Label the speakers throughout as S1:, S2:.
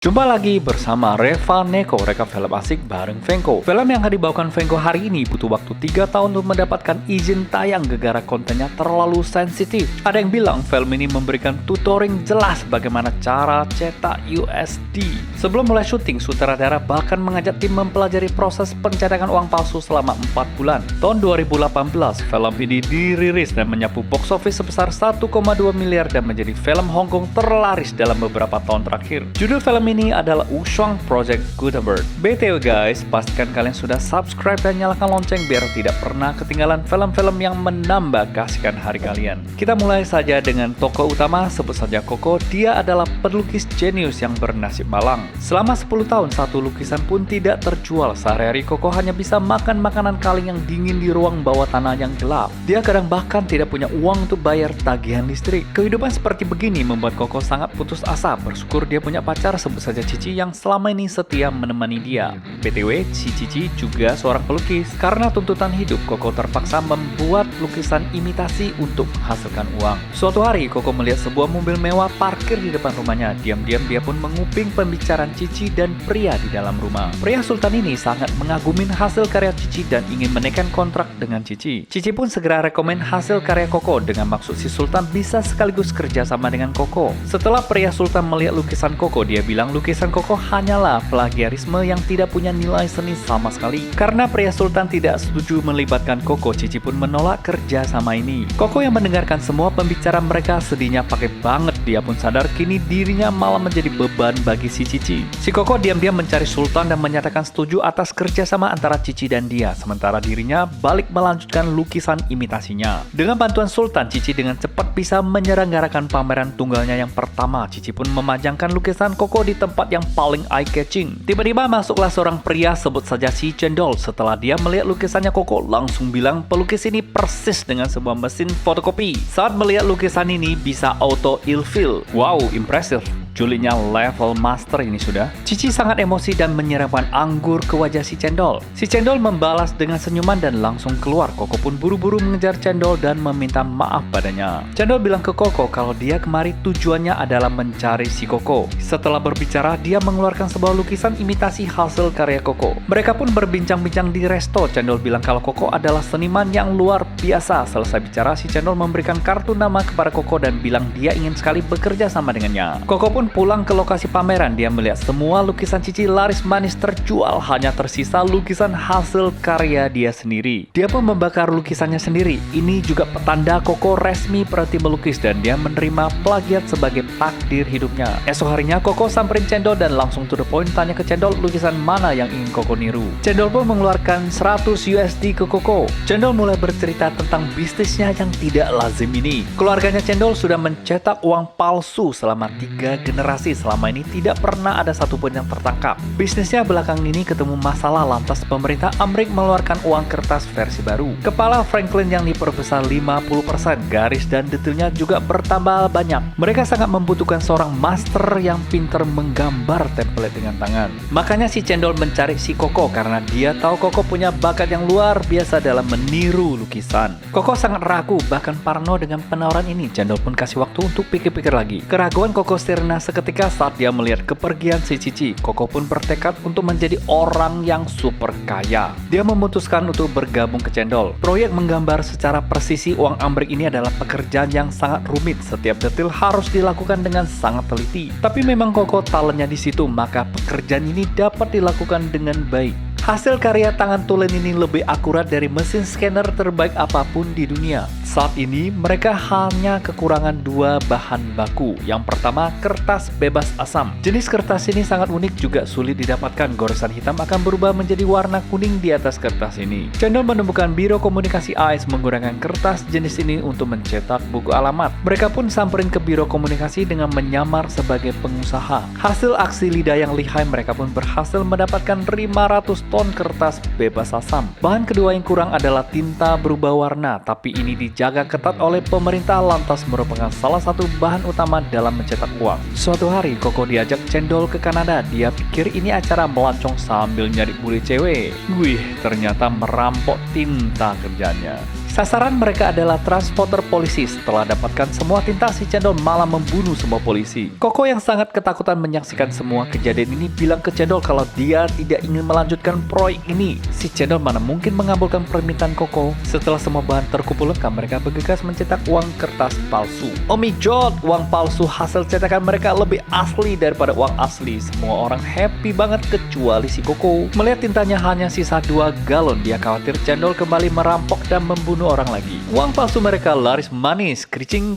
S1: Jumpa lagi bersama Reva Neko, rekap film asik bareng Fengko. Film yang akan dibawakan Fengko hari ini butuh waktu 3 tahun untuk mendapatkan izin tayang gara-gara kontennya terlalu sensitif. Ada yang bilang film ini memberikan tutoring jelas bagaimana cara cetak USD. Sebelum mulai syuting, sutradara bahkan mengajak tim mempelajari proses pencetakan uang palsu selama 4 bulan. Tahun 2018, film ini dirilis dan menyapu box office sebesar 1,2 miliar dan menjadi film Hong Kong terlaris dalam beberapa tahun terakhir. Judul film ini adalah Wushuang Project Gutenberg. BTW guys, pastikan kalian sudah subscribe dan nyalakan lonceng biar tidak pernah ketinggalan film-film yang menambah kasihkan hari kalian. Kita mulai saja dengan tokoh utama, sebut saja Koko. Dia adalah pelukis jenius yang bernasib malang. Selama 10 tahun, satu lukisan pun tidak terjual. Sehari-hari Koko hanya bisa makan makanan kaleng yang dingin di ruang bawah tanah yang gelap. Dia kadang bahkan tidak punya uang untuk bayar tagihan listrik. Kehidupan seperti begini membuat Koko sangat putus asa. Bersyukur dia punya pacar sebut saja Cici yang selama ini setia menemani dia. BTW, si Cici juga seorang pelukis. Karena tuntutan hidup, Koko terpaksa membuat lukisan imitasi untuk menghasilkan uang. Suatu hari, Koko melihat sebuah mobil mewah parkir di depan rumahnya. Diam-diam dia pun menguping pembicaraan Cici dan pria di dalam rumah. Pria Sultan ini sangat mengagumi hasil karya Cici dan ingin menaikkan kontrak dengan Cici. Cici pun segera rekomen hasil karya Koko dengan maksud si Sultan bisa sekaligus kerjasama dengan Koko. Setelah pria Sultan melihat lukisan Koko, dia bilang lukisan Koko hanyalah plagiarisme yang tidak punya nilai seni sama sekali. Karena pria Sultan tidak setuju melibatkan Koko, Cici pun menolak kerja sama ini. Koko yang mendengarkan semua pembicaraan mereka sedihnya pakai banget. Dia pun sadar kini dirinya malah menjadi beban bagi si Cici. Si Koko diam-diam mencari Sultan dan menyatakan setuju atas kerjasama antara Cici dan dia. Sementara dirinya balik melanjutkan lukisan imitasinya. Dengan bantuan Sultan, Cici dengan cepat bisa menyelenggarakan pameran tunggalnya yang pertama. Cici pun memajangkan lukisan Koko di tempat yang paling eye-catching. Tiba-tiba masuklah seorang pria sebut saja si Cendol. Setelah dia melihat lukisannya Koko, langsung bilang pelukis ini persis dengan sebuah mesin fotokopi. Saat melihat lukisan ini bisa auto ilfil. Wow, impressive. Julidnya level master ini sudah. Cici sangat emosi dan menyiramkan anggur ke wajah si Cendol. Si Cendol membalas dengan senyuman dan langsung keluar. Koko pun buru-buru mengejar Cendol dan meminta maaf padanya. Cendol bilang ke Koko kalau dia kemari tujuannya adalah mencari si Koko. Setelah berbicara, dia mengeluarkan sebuah lukisan imitasi hasil karya Koko. Mereka pun berbincang-bincang di resto. Cendol bilang kalau Koko adalah seniman yang luar biasa. Selesai bicara, si Cendol memberikan kartu nama kepada Koko dan bilang dia ingin sekali bekerja sama dengannya. Koko pun pulang ke lokasi pameran. Dia melihat semua lukisan Cici laris manis terjual, hanya tersisa lukisan hasil karya dia sendiri. Dia pun membakar lukisannya sendiri. Ini juga petanda Koko resmi berhenti melukis dan dia menerima plagiat sebagai takdir hidupnya. Esok harinya Koko samperin Cendol dan langsung to the point tanya ke Cendol lukisan mana yang ingin Koko niru. Cendol pun mengeluarkan 100 USD ke Koko. Cendol mulai bercerita tentang bisnisnya yang tidak lazim ini. Keluarganya Cendol sudah mencetak uang palsu selama 3 generasi. Selama ini tidak pernah ada satupun yang tertangkap. Bisnisnya belakang ini ketemu masalah, lantas pemerintah Amerika mengeluarkan uang kertas versi baru. Kepala Franklin yang diperbesar 50%, garis dan detailnya juga bertambah banyak. Mereka sangat membutuhkan seorang master yang pintar menggambar template dengan tangan. Makanya si Cendol mencari si Koko karena dia tahu Koko punya bakat yang luar biasa dalam meniru lukisan. Koko sangat ragu, bahkan parno dengan penawaran ini. Cendol pun kasih waktu untuk pikir-pikir lagi. Keraguan Koko sirna seketika saat dia melihat kepergian si Cici. Koko pun bertekad untuk menjadi orang yang super kaya. Dia memutuskan untuk bergabung ke Cendol. Proyek menggambar secara presisi uang Amerika ini adalah pekerjaan yang sangat rumit. Setiap detail harus dilakukan dengan sangat teliti. Tapi memang Koko talentnya di situ, maka pekerjaan ini dapat dilakukan dengan baik. Hasil karya tangan tulen ini lebih akurat dari mesin scanner terbaik apapun di dunia. Saat ini mereka hanya kekurangan 2 bahan baku. Yang pertama, kertas bebas asam. Jenis kertas ini sangat unik, juga sulit didapatkan. Goresan hitam akan berubah menjadi warna kuning di atas kertas ini. Cendol menemukan Biro Komunikasi AS menggunakan kertas jenis ini untuk mencetak buku alamat. Mereka pun samperin ke Biro Komunikasi dengan menyamar sebagai pengusaha. Hasil aksi lidah yang lihai, mereka pun berhasil mendapatkan 500 ton kertas bebas asam. Bahan kedua yang kurang adalah tinta berubah warna, tapi ini dijaga ketat oleh pemerintah lantas merupakan salah satu bahan utama dalam mencetak uang. Suatu hari Koko diajak Cendol ke Kanada. Dia pikir ini acara melancong sambil nyari bule cewek. Wih, ternyata merampok tinta kerjanya. Sasaran mereka adalah transporter polisi. Setelah dapatkan semua tinta, si Cendol malah membunuh semua polisi. Koko yang sangat ketakutan menyaksikan semua kejadian ini bilang ke Cendol kalau dia tidak ingin melanjutkan proyek ini. Si Cendol mana mungkin mengabulkan permintaan Koko. Setelah semua bahan terkumpul lengkap, mereka bergegas mencetak uang kertas palsu. Oh my god, uang palsu hasil cetakan mereka lebih asli daripada uang asli. Semua orang happy banget kecuali si Koko. Melihat tintanya hanya sisa 2 galon, dia khawatir Cendol kembali merampok dan membunuh orang lagi. Uang palsu mereka laris manis, kericing,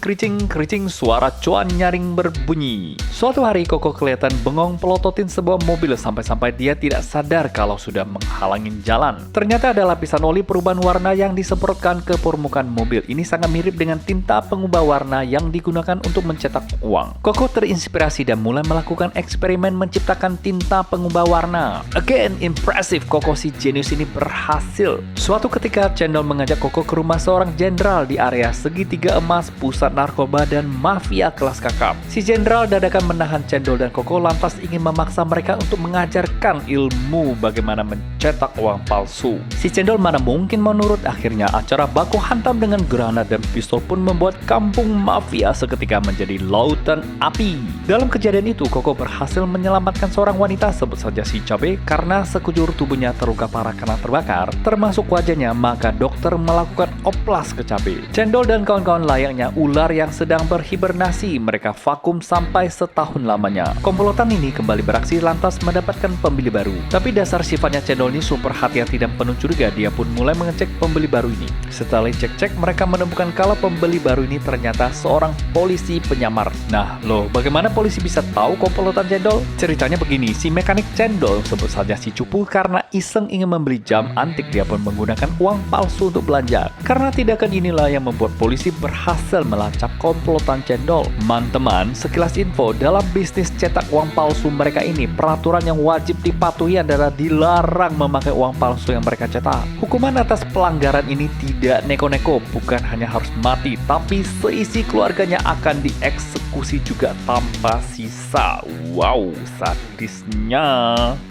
S1: suara cuan nyaring berbunyi. Suatu hari Koko kelihatan bengong pelototin sebuah mobil sampai-sampai dia tidak sadar kalau sudah menghalangin jalan. Ternyata ada lapisan oli perubahan warna yang disemprotkan ke permukaan mobil. Ini sangat mirip dengan tinta pengubah warna yang digunakan untuk mencetak uang. Koko terinspirasi dan mulai melakukan eksperimen menciptakan tinta pengubah warna. Again, impressive, Koko si jenius ini berhasil. Suatu ketika Cendol mengajak Koko ke rumah seorang jenderal di area segitiga emas, pusat narkoba dan mafia kelas kakap. Si jenderal dadakan menahan Cendol dan Koko lantas ingin memaksa mereka untuk mengajarkan ilmu bagaimana mencetak uang palsu. Si Cendol mana mungkin menurut. Akhirnya acara baku hantam dengan granat dan pistol pun membuat kampung mafia seketika menjadi lautan api. Dalam kejadian itu Koko berhasil menyelamatkan seorang wanita, sebut saja si Cabe, karena sekujur tubuhnya terluka parah karena terbakar, termasuk wajahnya. Maka dokter melakukan oplas ke Cabe. Cendol dan kawan-kawan layaknya ular yang sedang berhibernasi, mereka vakum sampai setahun lamanya. Komplotan ini kembali beraksi lantas mendapatkan pembeli baru. Tapi dasar sifatnya Cendol ini super hati-hati dan penuh curiga. Dia pun mulai mengecek pembeli baru ini. Setelah cek-cek, mereka menemukan kalau pembeli baru ini ternyata seorang polisi penyamar. Nah, loh, bagaimana polisi bisa tahu komplotan Cendol? Ceritanya begini, si mekanik Cendol, sebut saja si Cupu, karena iseng ingin membeli jam antik, dia pun menggunakan uang palsu untuk belanja. Karena tindakan inilah yang membuat polisi berhasil melacak komplotan Cendol. Teman-teman, sekilas info, dalam bisnis cetak uang palsu mereka ini, peraturan yang wajib dipatuhi adalah dilarang memakai uang palsu yang mereka cetak. Hukuman atas pelanggaran ini tidak neko-neko, bukan hanya harus mati, tapi seisi keluarganya akan dieksekusi juga tanpa sisa. Wow, sadisnya.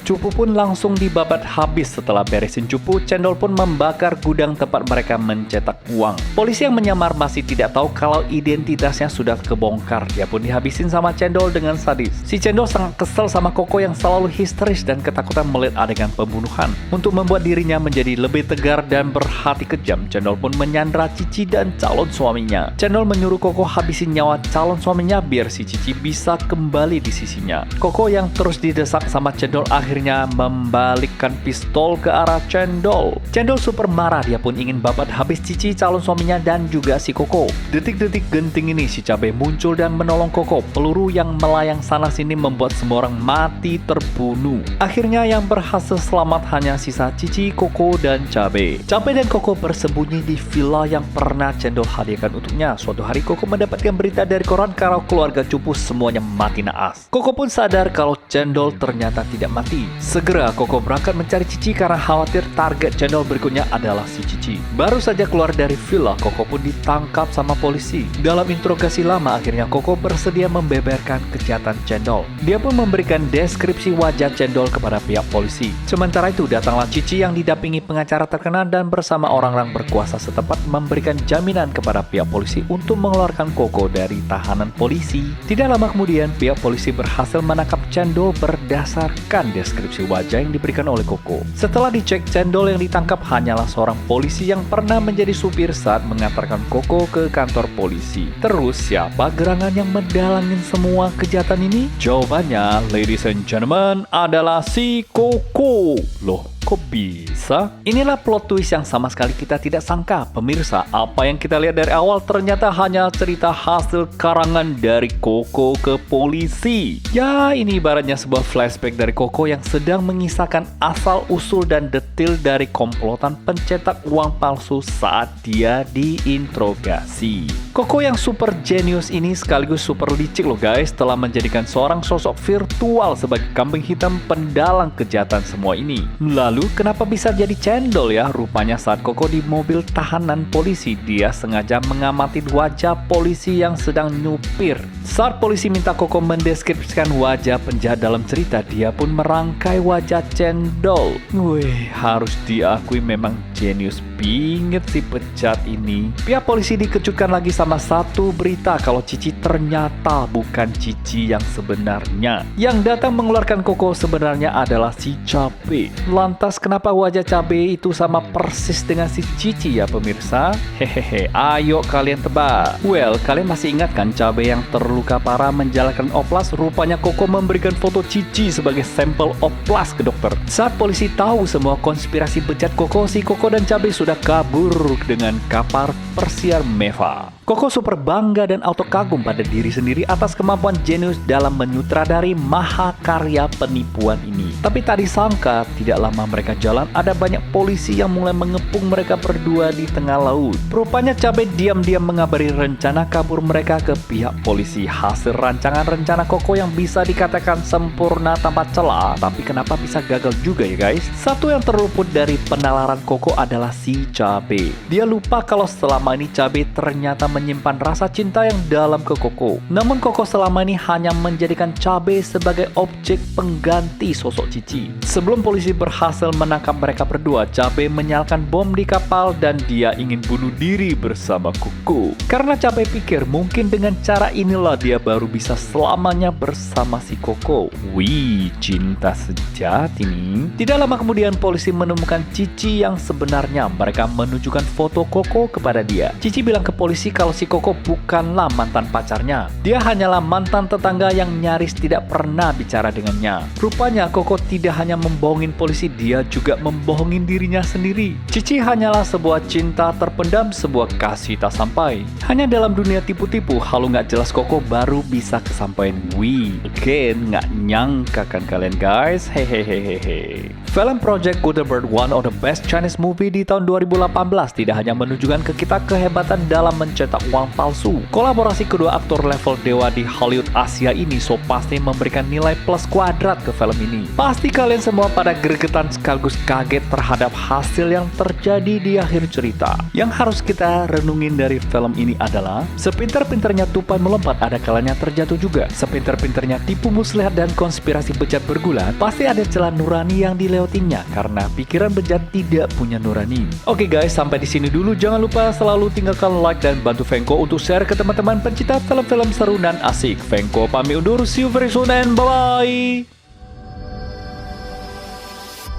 S1: Cupu pun langsung dibabat habis. Setelah beresin Cupu, Cendol pun membakar gudang tempat mereka mencetak uang. Polisi yang menyamar masih tidak tahu kalau identitasnya sudah kebongkar. Dia pun dihabisin sama Cendol dengan sadis. Si Cendol sangat kesel sama Koko yang selalu histeris dan ketakutan melihat adegan pembunuhan. Untuk membuat dirinya menjadi lebih tegar dan berhati kejam, Cendol pun menyandra Cici dan calon suaminya. Cendol menyuruh Koko habisin nyawa calon suaminya biar si Cici bisa kembali di sisinya. Koko yang terus didesak sama Cendol akhirnya membalikkan pistol ke arah Cendol. Cendol super marah, dia pun ingin babat habis Cici, calon suaminya, dan juga si Koko. Detik-detik genting ini si Cabe muncul dan menolong Koko. Peluru yang melayang sana-sini membuat semua orang mati terbunuh. Akhirnya yang berhasil selamat hanya sisa Cici, Koko, dan Cabe. Cabe dan Koko bersembunyi di villa yang pernah Cendol hadiahkan untuknya. Suatu hari Koko mendapatkan berita dari koran kalau keluarga Cupu semuanya mati naas. Koko pun sadar kalau Cendol ternyata tidak mati. Segera Koko berangkat mencari Cici karena khawatir target Cendol berikutnya adalah si Cici. Baru saja keluar dari villa, Koko pun ditangkap sama polisi. Dalam interogasi lama, akhirnya Koko bersedia membeberkan kejahatan Cendol. Dia pun memberikan deskripsi wajah Cendol kepada pihak polisi. Sementara itu, datanglah Cici yang didampingi pengacara terkenal dan bersama orang-orang berkuasa setempat memberikan jaminan kepada pihak polisi untuk mengeluarkan Koko dari tahanan polisi. Tidak lama kemudian, pihak polisi berhasil menangkap Cendol berdasarkan deskripsi wajah yang diberikan oleh Koko. Setelah dicek, Cendol yang ditangkap hanyalah seorang polisi yang pernah menjadi supir saat mengantarkan Koko ke kantor polisi. Terus, siapa gerangan yang mendalangin semua kejahatan ini? Jawabannya, ladies and gentlemen, adalah si Koko. Loh, kok bisa? Inilah plot twist yang sama sekali kita tidak sangka. Pemirsa, apa yang kita lihat dari awal ternyata hanya cerita hasil karangan dari Koko ke polisi. Ya, ini ibaratnya sebuah flashback dari Koko yang sedang mengisahkan asal-usul dan detail dari komplotan pencetak uang palsu saat dia diinterogasi. Koko yang super genius ini sekaligus super licik loh guys, telah menjadikan seorang sosok virtual sebagai kambing hitam pendalang kejahatan semua ini. Lalu Aduh, kenapa bisa jadi cendol ya? Rupanya saat Koko di mobil tahanan polisi, dia sengaja mengamati wajah polisi yang sedang nyupir. Saat polisi minta Koko mendeskripsikan wajah penjahat dalam cerita, dia pun merangkai wajah cendol. Wih, harus diakui memang jenius binget si penjahat ini. Pihak polisi dikejutkan lagi sama satu berita kalau Cici ternyata bukan Cici yang sebenarnya. Yang datang mengeluarkan Koko sebenarnya adalah si Cabe. Lantas kenapa wajah Cabe itu sama persis dengan si Cici ya pemirsa? Hehehe, ayo kalian tebak. Well, kalian masih ingat kan Cabe yang terluka parah menjalankan oplas? Rupanya Koko memberikan foto Cici sebagai sampel oplas ke dokter. Saat polisi tahu semua konspirasi bejat Koko, si Koko dan Cabe sudah kabur dengan kapal persiar Meva. Koko super bangga dan auto kagum pada diri sendiri atas kemampuan jenius dalam menyutradari mahakarya penipuan ini. Tapi tak disangka, tidak lama mereka jalan, ada banyak polisi yang mulai mengepung mereka berdua di tengah laut. Rupanya Cabe diam-diam mengabari rencana kabur mereka ke pihak polisi. Hasil rancangan rencana Koko yang bisa dikatakan sempurna tanpa celah, tapi kenapa bisa gagal juga ya guys? Satu yang terluput dari penalaran Koko adalah si Cabe. Dia lupa kalau selama ini Cabe ternyata menyimpan rasa cinta yang dalam ke Koko. Namun Koko selama ini hanya menjadikan Cabe sebagai objek pengganti sosok Cici. Sebelum polisi berhasil menangkap mereka berdua, Cabe menyalakan bom di kapal dan dia ingin bunuh diri bersama Koko. Karena Cabe pikir mungkin dengan cara inilah dia baru bisa selamanya bersama si Koko. Wih, cinta sejati nih. Tidak lama kemudian polisi menemukan Cici yang sebenarnya. Mereka menunjukkan foto Koko kepada dia. Cici bilang ke polisi kalau si Koko bukanlah mantan pacarnya. Dia hanyalah mantan tetangga yang nyaris tidak pernah bicara dengannya. Rupanya Koko tidak hanya membohongin polisi, dia juga membohongin dirinya sendiri. Cici hanyalah sebuah cinta terpendam, sebuah kasih tak sampai. Hanya dalam dunia tipu-tipu, halu nggak jelas Koko baru bisa kesampaian. Wih, again, nggak nyangka kan kalian guys? Hehehehe. Film Project Gutenberg, one of the best Chinese movie di tahun 2018, tidak hanya menunjukkan ke kita kehebatan dalam mencetak uang palsu. Kolaborasi kedua aktor level dewa di Hollywood Asia ini so pasti memberikan nilai plus kuadrat ke film ini. Pasti kalian semua pada gregetan sekaligus kaget terhadap hasil yang terjadi di akhir cerita. Yang harus kita renungin dari film ini adalah sepintar-pintarnya tupai melompat, ada kalanya terjatuh juga. Sepintar-pintarnya tipu muslihat dan konspirasi bejat bergulat, pasti ada celah nurani yang dilewatinnya karena pikiran bejat tidak punya nurani. Oke guys, sampai di sini dulu. Jangan lupa selalu tinggalkan like dan bantu Fengko untuk share ke teman-teman pencinta film-film seru dan asik. Fengko pamit undur, see you very soon and bye-bye.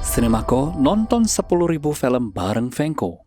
S1: Cinemako, nonton 10.000 film bareng Fengko.